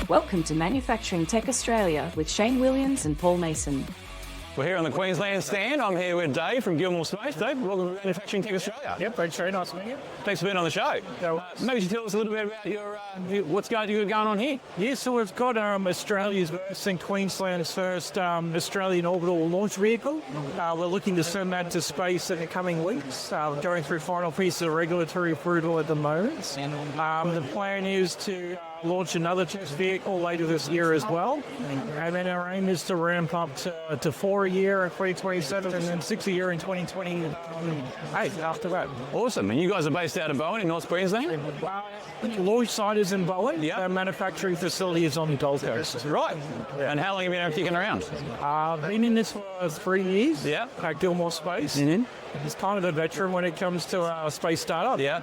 Welcome to Manufacturing Tech Australia with Shane Williams and Paul Mason. We're here on the Queensland stand. I'm here with Dave from Gilmour Space. Dave, welcome to Manufacturing Tech Australia. Yep, thanks, Shane. Nice to meet you. Thanks for being on the show. Maybe you tell us a little bit about what's going on here. Yeah, so we've got Australia's first and Queensland's first Australian orbital launch vehicle. We're looking to send that to space in the coming weeks, going through final pieces of regulatory approval at the moment. The plan is to launch another test vehicle later this year as well. And then our aim is to ramp up to 4 a year in 2027 and then 6 a year in 2028 after that. Awesome. And you guys are based out of Bowen in North Queensland? The launch site is in Bowen. Yep. Our manufacturing facility is on the Gold Coast. Right. Yeah. And how long have you been kicking around? I've been in this for 3 years. Yeah. At Gilmour Space. Mm-hmm. It's kind of a veteran when it comes to space startup. Yeah.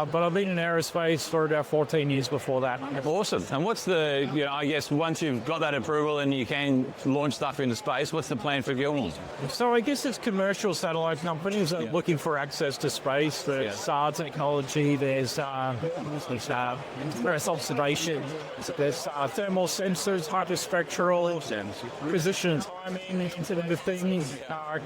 But I've been in aerospace for about 14 years before that. Awesome. And what's the, I guess once you've got that approval and you can launch stuff into space, what's the plan for Gilmour? So I guess it's commercial satellite companies that are looking for access to space. There's SAR technology, there's Earth observation, there's thermal sensors, hyperspectral, position and timing, Internet of Things,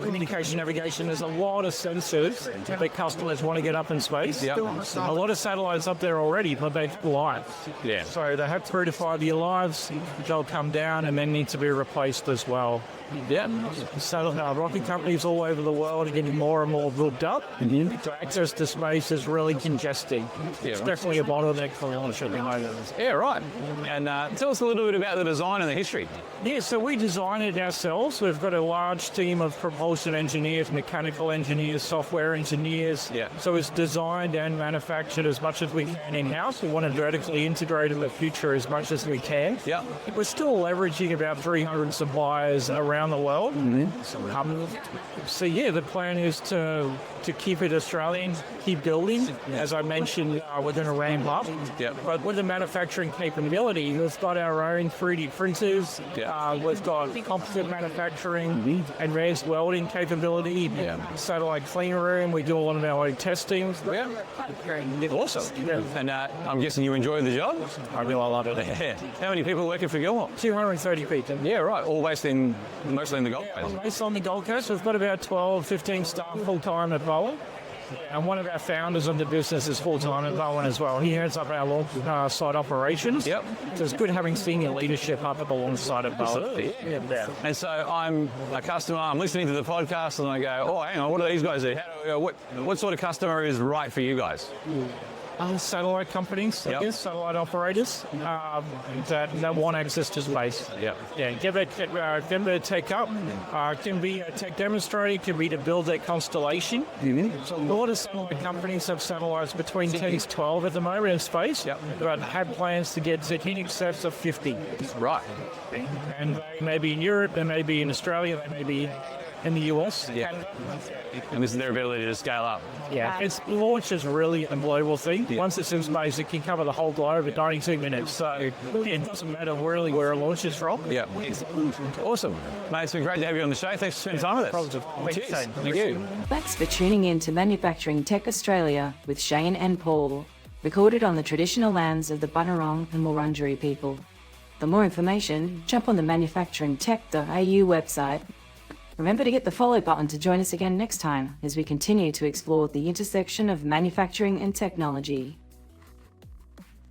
communication navigation. There's a lot of sensors that customers want to get up in space. Yep. A lot of satellites up there already, but they're live. Yeah. So they have 3 to 5 year lives. They'll come down and then need to be replaced as well. Yeah. So rocket companies all over the world are getting more and more built up. Mm-hmm. So access to space is really congesting. It's definitely a bottleneck for launch at the moment. Yeah, right. And tell us a little bit about the design and the history. Yeah, so we design it ourselves. We've got a large team of propulsion engineers, mechanical engineers, software engineers. Yeah. So it's designed and manufactured as much as we can in-house. We want to vertically integrate in the future as much as we can. Yeah. We're still leveraging about 300 suppliers around the world. Mm-hmm. So yeah, the plan is to keep it Australian, keep building. As I mentioned, we're going to ramp up. Yeah. But with the manufacturing capability, we've got our own 3D printers. We've got composite manufacturing, advanced welding capability, satellite clean room. We do a lot of our own testing. Yeah. Awesome. Yeah. And I'm guessing you enjoy the job? I really love it. Yeah. How many people are working for Gilmour? 230 people. Yeah, right. All based mostly in the Gold Coast. Based on the Gold Coast, we've got about 12, 15 staff full-time at Bowen. And one of our founders of the business is full-time at Bowen as well. He heads up our launch site operations. Yep. So it's good having senior leadership up at the launch site at Bowen. Absolutely. Yeah. And so I'm a customer, I'm listening to the podcast and I go, oh, hang on, what do these guys do? What sort of customer is right for you guys? Satellite companies, I guess, satellite operators that want access to space. Yeah. Give them a tech up. Can be a tech demonstrator, can be to build their constellation. Mm-hmm. So a lot of satellite companies have satellites between 10 to 12 at the moment in space, but have plans to get to in excess of 50. Right. And they may be in Europe, they may be in Australia, they may be in the US. Yeah. And this is their ability to scale up. Yeah, launch is really a global thing. Yeah. Once it's in space, it can cover the whole globe in 92 minutes. So it doesn't matter really where it launches from. Yeah. Awesome. Mate, it's been great to have you on the show. Thanks for spending time with us. Cheers. Thank you. Thanks for tuning in to Manufacturing Tech Australia with Shane and Paul, recorded on the traditional lands of the Bunurong and Wurundjeri people. For more information, jump on the manufacturingtech.au website. Remember to hit the follow button to join us again next time as we continue to explore the intersection of manufacturing and technology.